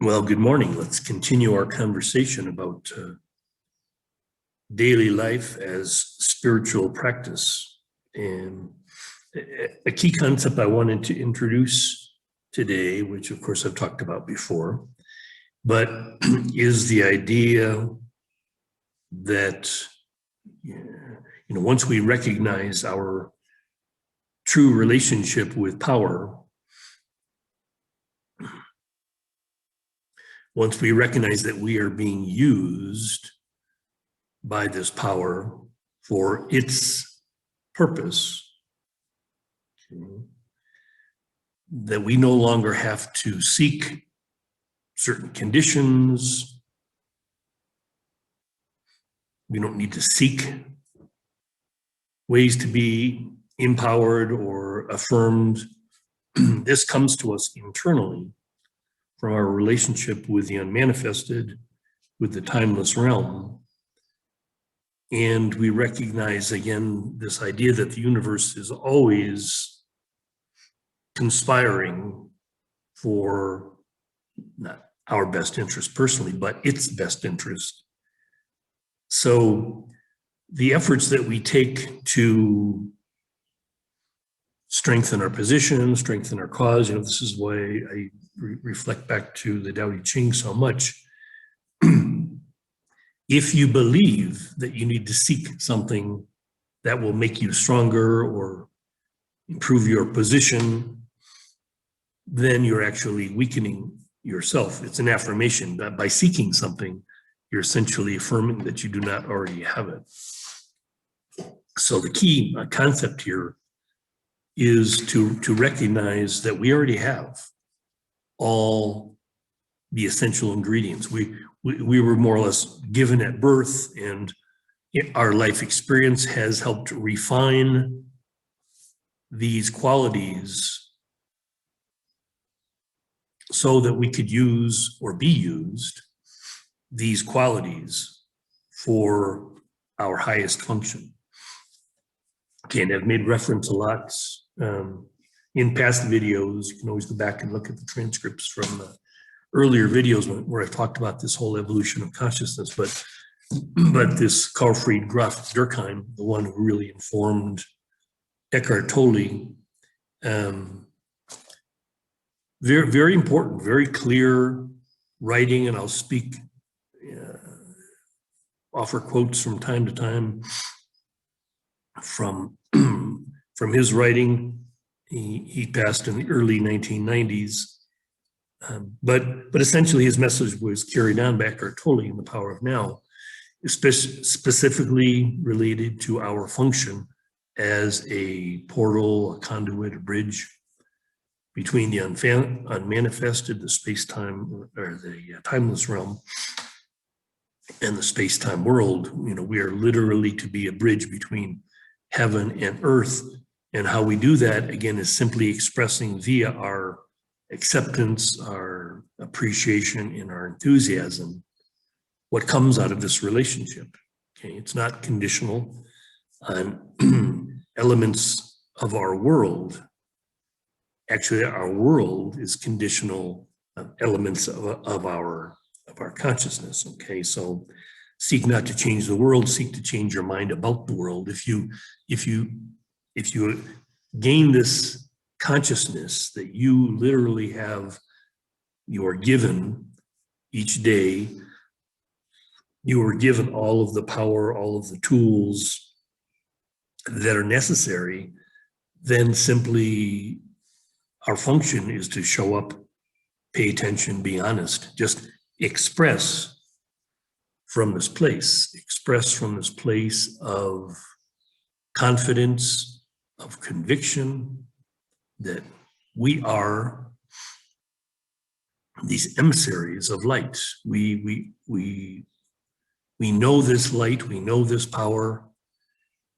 Well, good morning. Let's continue our conversation about daily life as spiritual practice. And a key concept I wanted to introduce today, which of course I've talked about before, but is the idea that once we recognize our true relationship with power, once we recognize that we are being used by this power for its purpose, that we no longer have to seek certain conditions. We don't need to seek ways to be empowered or affirmed. This comes to us internally from our relationship with the unmanifested, with the timeless realm. And we recognize again this idea that the universe is always conspiring for not our best interest personally, but its best interest. So the efforts that we take to strengthen our position, strengthen our cause, this is why I reflect back to the Tao Te Ching so much. If you believe that you need to seek something that will make you stronger or improve your position, then you're actually weakening yourself. It's an affirmation that by seeking something, you're essentially affirming that you do not already have it. So the key concept here is to recognize that we already have all the essential ingredients. We were more or less given at birth, and our life experience has helped refine these qualities so that we could use or be used these qualities for our highest function. Okay, and I've made reference a lot in past videos. You can always go back and look at the transcripts from earlier videos where I've talked about this whole evolution of consciousness, but this Carl Fried Graf Durkheim, the one who really informed Eckhart Tolle, very, very important, very clear writing, and I'll offer quotes from time to time from his writing. He passed in the early 1990s. But essentially his message was carried on by Eckhart Tolle in The Power of Now, specifically related to our function as a portal, a conduit, a bridge between the unmanifested, the space-time, or the timeless realm, and the space-time world. We are literally to be a bridge between heaven and earth. And how we do that, again, is simply expressing via our acceptance, our appreciation, and our enthusiasm what comes out of this relationship. Okay, it's not conditional on elements of our world. Actually, our world is conditional on elements of our consciousness. Okay, so seek not to change the world, seek to change your mind about the world. If you gain this consciousness that you literally you are given each day, you are given all of the power, all of the tools that are necessary, then simply our function is to show up, pay attention, be honest, just express from this place of confidence, of conviction that we are these emissaries of light. We know this light, we know this power,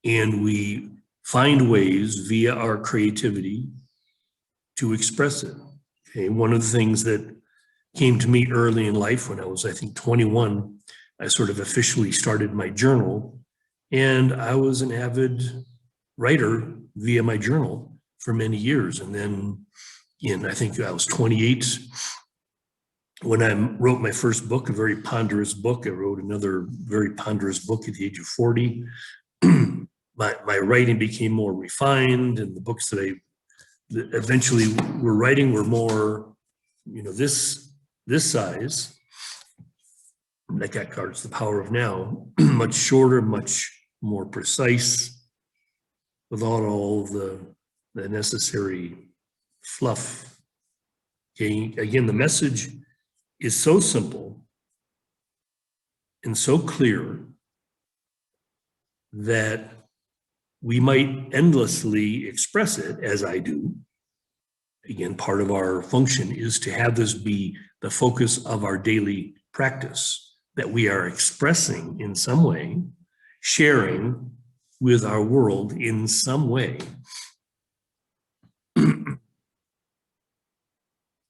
and we find ways via our creativity to express it. Okay, one of the things that came to me early in life when I was, I think, 21, I sort of officially started my journal, and I was an avid writer via my journal for many years. And then I think I was 28, when I wrote my first book, a very ponderous book, I wrote another very ponderous book at the age of 40. My writing became more refined, and the books that I eventually were writing were more, this size. Like that card's The Power of Now, much shorter, much more precise, without all the necessary fluff. Okay, again, the message is so simple and so clear that we might endlessly express it, as I do. Again, part of our function is to have this be the focus of our daily practice, that we are expressing in some way, sharing with our world in some way,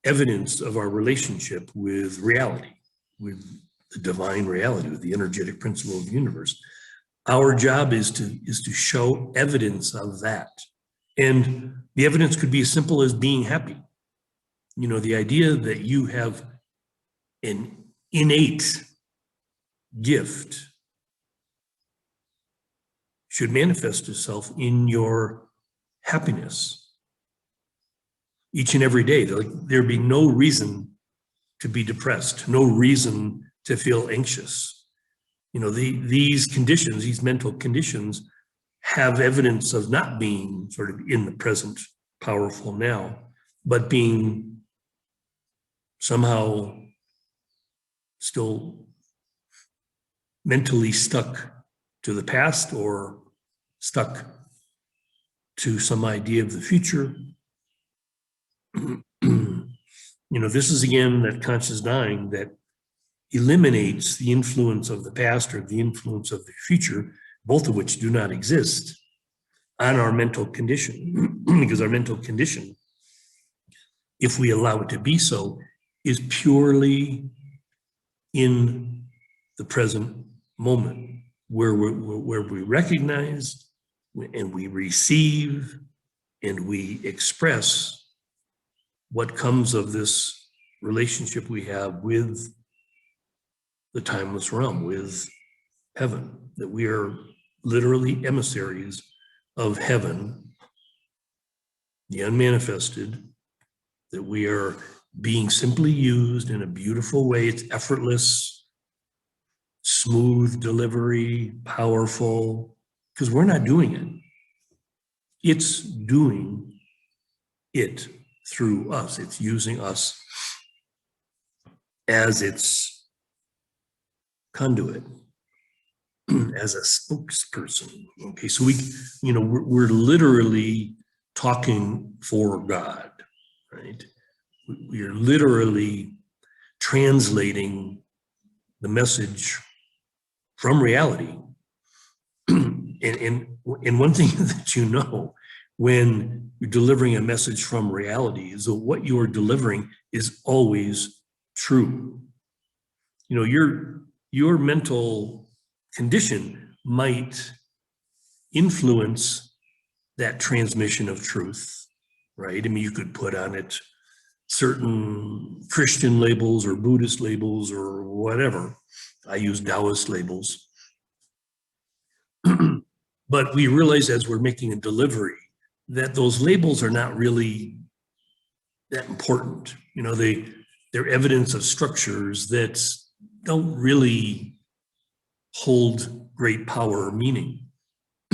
evidence of our relationship with reality, with the divine reality, with the energetic principle of the universe. Our job is to show evidence of that. And the evidence could be as simple as being happy. The idea that you have an innate gift should manifest itself in your happiness each and every day. There'd be no reason to be depressed, no reason to feel anxious. These conditions, these mental conditions, have evidence of not being sort of in the present, powerful now, but being somehow still mentally stuck to the past or stuck to some idea of the future. This is again that conscious dying that eliminates the influence of the past or the influence of the future, both of which do not exist, on our mental condition. Because our mental condition, if we allow it to be so, is purely in the present moment, where we recognize and we receive and we express what comes of this relationship we have with the timeless realm, with heaven, that we are literally emissaries of heaven, the unmanifested, that we are being simply used in a beautiful way. It's effortless, smooth delivery, powerful, because we're not doing it. It's doing it through us. It's using us as its conduit, as a spokesperson. Okay, so we're literally talking for God, right? We are literally translating the message from reality. And one thing that when you're delivering a message from reality is that what you are delivering is always true. Your mental condition might influence that transmission of truth, right? I mean, you could put on it certain Christian labels or Buddhist labels or whatever. I use Taoist labels. But we realize as we're making a delivery that those labels are not really that important. They're evidence of structures that don't really hold great power or meaning.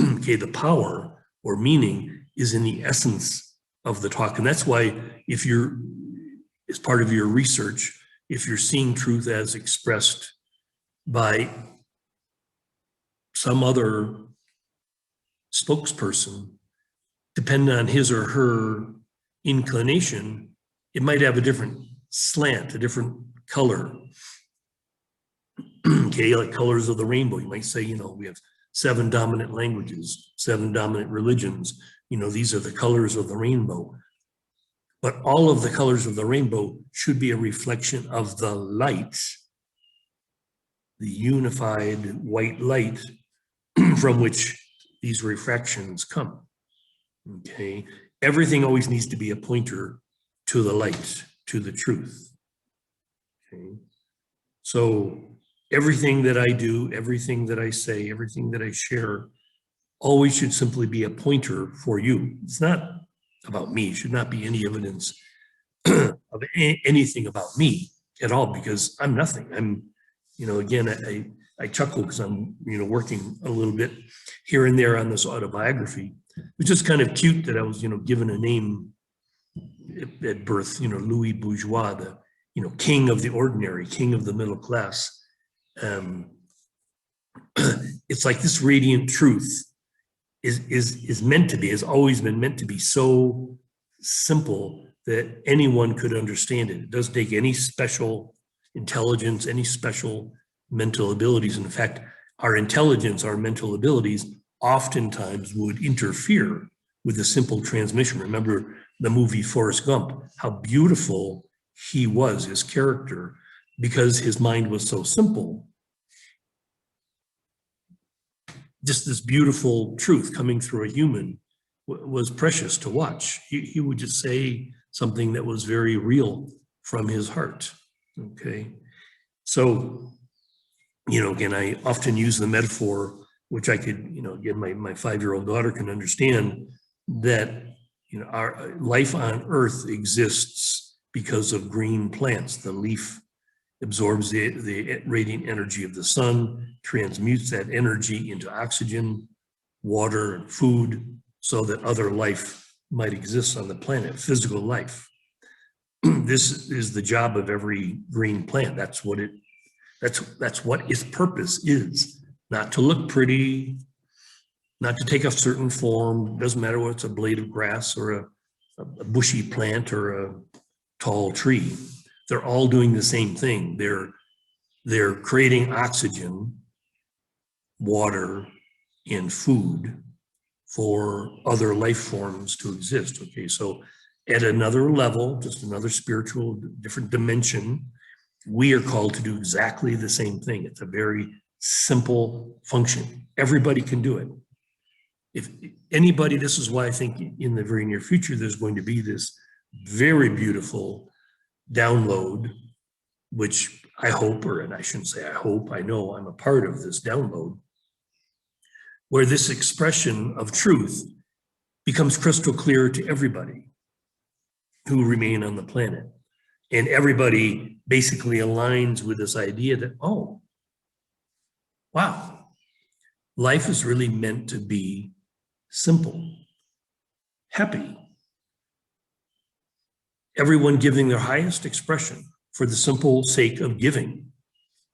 Okay, the power or meaning is in the essence of the talk. And that's why as part of your research, if you're seeing truth as expressed by some other spokesperson, depending on his or her inclination, it might have a different slant, a different color. Okay, like colors of the rainbow. You might say, we have 7 dominant languages, 7 dominant religions. These are the colors of the rainbow. But all of the colors of the rainbow should be a reflection of the light, the unified white light from which these refractions come. Okay, everything always needs to be a pointer to the light, to the truth. Okay. So everything that I do, everything that I say, everything that I share always should simply be a pointer for you. It's not about me. It should not be any evidence of anything about me at all, because I'm nothing. I'm, again, I chuckle because I'm, working a little bit here and there on this autobiography. It's just kind of cute that I was, given a name at birth, Louis Bourgeois, the, king of the ordinary, king of the middle class. It's like this radiant truth is meant to be, has always been meant to be so simple that anyone could understand it. It doesn't take any special intelligence, any special mental abilities. In fact, our intelligence, our mental abilities oftentimes would interfere with the simple transmission. Remember the movie Forrest Gump, how beautiful he was, his character, because his mind was so simple. Just this beautiful truth coming through a human was precious to watch. He would just say something that was very real from his heart. Okay. So, again, I often use the metaphor, which I could, again, my 5-year-old daughter can understand, that, our life on Earth exists because of green plants. The leaf absorbs the radiant energy of the sun, transmutes that energy into oxygen, water, and food, so that other life might exist on the planet, physical life. This is the job of every green plant. That's what its purpose is. Not to look pretty, not to take a certain form. Doesn't matter whether it's a blade of grass or a bushy plant or a tall tree. They're all doing the same thing. They're creating oxygen, water, and food for other life forms to exist. Okay, so at another level, just another spiritual, different dimension, we are called to do exactly the same thing. It's a very simple function. Everybody can do it. If anybody, this is why I think in the very near future, there's going to be this very beautiful download, which I hope, and I shouldn't say I hope, I know I'm a part of this download, where this expression of truth becomes crystal clear to everybody who remain on the planet. And everybody basically aligns with this idea that, oh, wow, life is really meant to be simple, happy. Everyone giving their highest expression for the simple sake of giving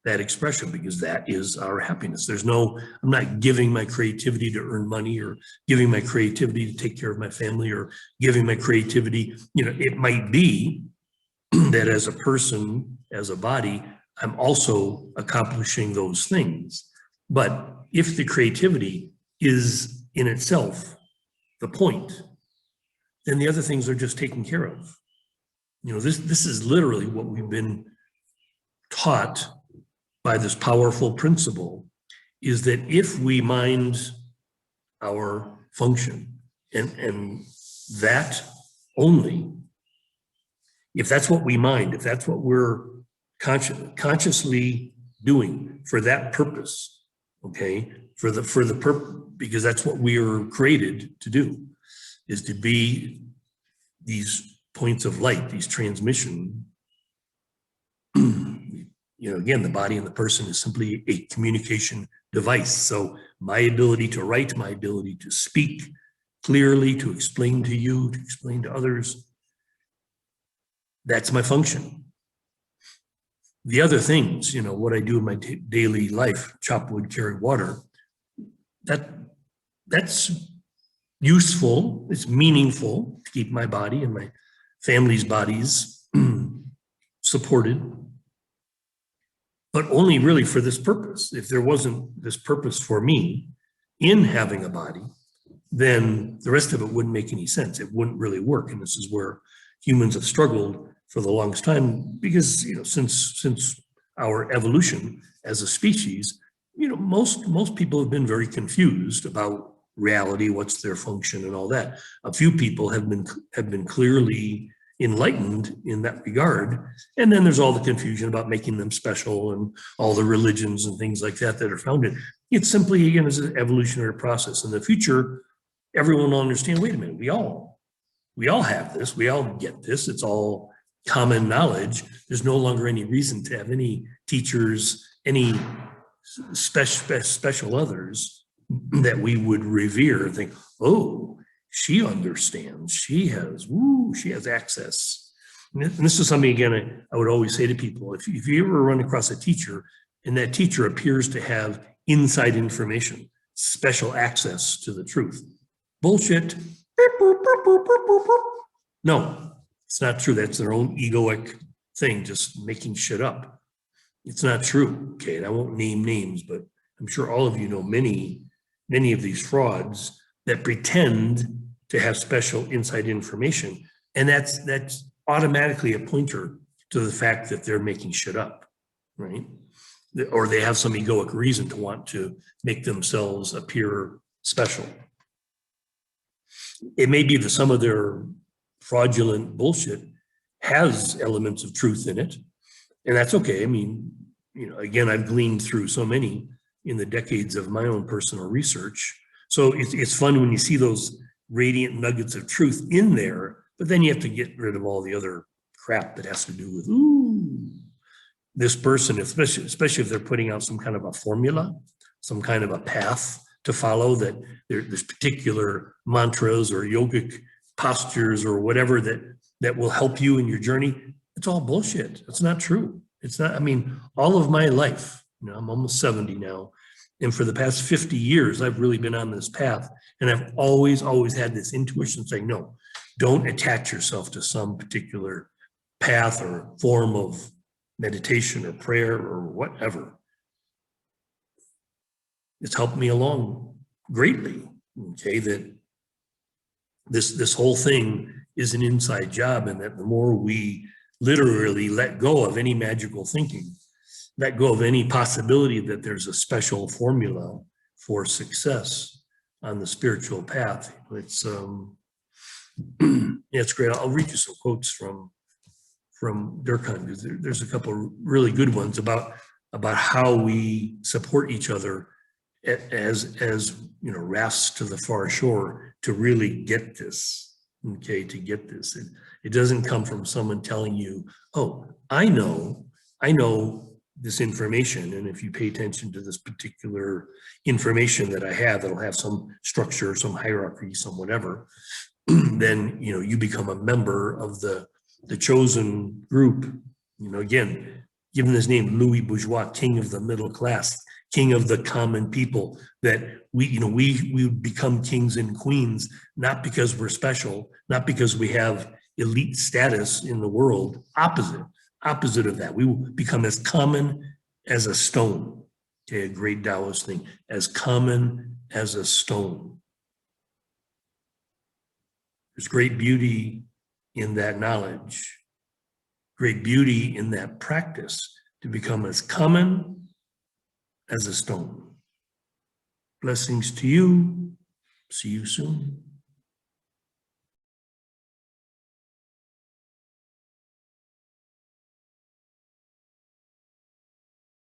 that expression, because that is our happiness. I'm not giving my creativity to earn money, or giving my creativity to take care of my family, or giving my creativity, it might be that as a person, as a body, I'm also accomplishing those things. But if the creativity is in itself the point, then the other things are just taken care of. This is literally what we've been taught by this powerful principle, is that if we mind our function and that only, if that's what we mind, if that's what we're consciously doing for that purpose, okay, for the purpose, because that's what we are created to do, is to be these points of light, these transmission. Again, the body and the person is simply a communication device. So my ability to write, my ability to speak clearly, to explain to you, to explain to others, that's my function. The other things, what I do in my daily life, chop wood, carry water, that's useful, it's meaningful to keep my body and my family's bodies supported, but only really for this purpose. If there wasn't this purpose for me in having a body, then the rest of it wouldn't make any sense. It wouldn't really work. And this is where humans have struggled for the longest time, because since our evolution as a species, most people have been very confused about reality, what's their function and all that. A few people have been clearly enlightened in that regard. And then there's all the confusion about making them special and all the religions and things like that that are founded. It's simply, again, is an evolutionary process. In the future, everyone will understand, wait a minute, we all have this, we all get this, it's all common knowledge. There's no longer any reason to have any teachers, any special others that we would revere and think, oh, she understands, she has access. And this is something, again, I would always say to people, if you ever run across a teacher and that teacher appears to have inside information, special access to the truth, bullshit. No, it's not true. That's their own egoic thing, just making shit up. It's not true. Okay, and I won't name names, but I'm sure all of you know many of these frauds that pretend to have special inside information. And that's automatically a pointer to the fact that they're making shit up, right? Or they have some egoic reason to want to make themselves appear special. It may be that some of their fraudulent bullshit has elements of truth in it, and that's okay. I mean, again, I've gleaned through so many in the decades of my own personal research. So it's fun when you see those radiant nuggets of truth in there, but then you have to get rid of all the other crap that has to do with, this person, especially if they're putting out some kind of a formula, some kind of a path to follow, that there's particular mantras or yogic postures or whatever that will help you in your journey. It's all bullshit. It's not true. It's not, I mean, all of my life, I'm almost 70 now. And for the past 50 years, I've really been on this path. And I've always had this intuition saying, no, don't attach yourself to some particular path or form of meditation or prayer or whatever. It's helped me along greatly, okay, that this whole thing is an inside job, and that the more we literally let go of any magical thinking, let go of any possibility that there's a special formula for success on the spiritual path. It's it's great. I'll read you some quotes from Durkheim, because there's a couple of really good ones about how we support each other as rafts to the far shore to really get this. Okay, to get this, it doesn't come from someone telling you, oh, I know this information, and if you pay attention to this particular information that I have, that'll have some structure, some hierarchy, some whatever, then you become a member of the chosen group. Again, given this name, Louis Bourgeois, king of the middle class, king of the common people, that we become kings and queens, not because we're special, not because we have elite status in the world. Opposite of that, we will become as common as a stone. Okay, a great Taoist thing, as common as a stone. There's great beauty in that knowledge, great beauty in that practice, to become as common as a stone. Blessings to you. See you soon.